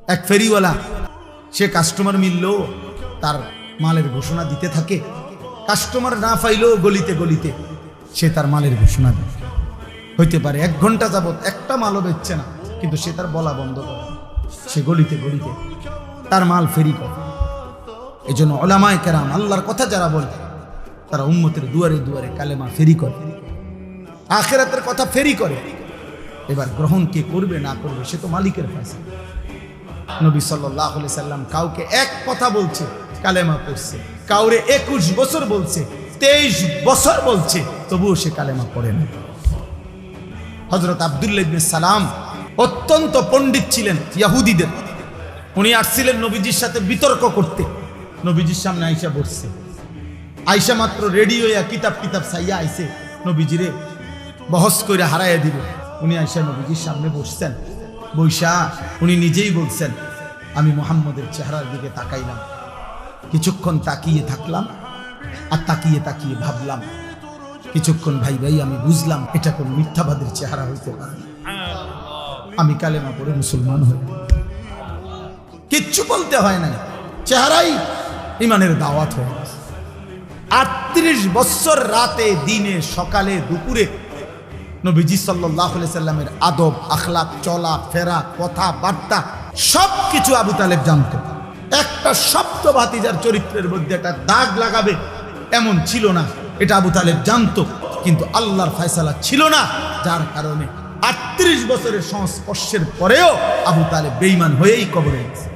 এক ফেরিওয়ালা, সে কাস্টমার মিললেও তার মালের ঘোষণা দিতে থাকে, কাস্টমার না পাইলেও গলিতে গলিতে সে তার মালের ঘোষণা দেয়। হইতে পারে 1 ঘন্টা যাবত একটা মালও বেচছে না, কিন্তু সে তার বলা বন্ধ করে, সে গলিতে গলিতে তার মাল ফেরি করে। এই জন্য ওলামায়ে কেরাম, আল্লাহর কথা যারা বলে, তারা উম্মতের দুয়ারে দুয়ারে কালেমা ফেরি করে, আখিরাতের কথা ফেরি করে। এবার গ্রহণ কে করবে না করবে সে তো মালিকের ফয়সালা। নবী সাল্লাল্লাহু আলাইহি সাল্লাম কাউকে এক কথা বলছে, কালেমা পড়ছে, কাউরে 21 বছর বলছে, 23 বছর বলছে, তবুও সে কালেমা পড়ে না। হযরত আব্দুল্লাহ ইবনে সালাম অত্যন্ত পণ্ডিত ছিলেন ইহুদিদের। উনি আসছিলেন নবীজির সাথে বিতর্ক করতে। নবীজির সামনে আয়েশা বসছে, আয়েশা মাত্র রেডি হইয়া কিতাব চাইয়া আইছে নবীজিরে বহস করে হারাইয়া দিবে। উনি আয়েশা নবীজির সামনে বসছেন, বৈশা উনি নিজেই বলছেন, আমি মুহাম্মদের চেহারার দিকে তাকাইলাম, কিছুক্ষণ তাকিয়ে থাকলাম, আর তাকিয়ে তাকিয়ে ভাবলাম, কিছুক্ষণ ভাই আমি বুঝলাম এটা কোন মিথ্যাবাদের চেহারা হইতে পারে না। আমি কালেমা পড়ে মুসলমান হই। কিচ্ছু বলতে হয় না, চেহারাই ইমানের দাওয়াত হয়ে গেছে। 38 বছর রাতে দিনে সকালে দুপুরে নবীজি সাল্লাল্লাহু আলাইহি সাল্লামের আদব আখলাক, চলা ফেরা, কথা বার্তা সবকিছু আবু তালেব জানতো। একটা শব্দ ভাতিজার চরিত্রের মধ্যে একটা দাগ লাগাবে এমন ছিল না, এটা আবু তালেব জানতো। কিন্তু আল্লাহর ফয়সালা ছিল না, যার কারণে 38 বছরের সংস্পর্শের পরেও আবু তালেব বেঈমান হয়েই কবরে গেছে।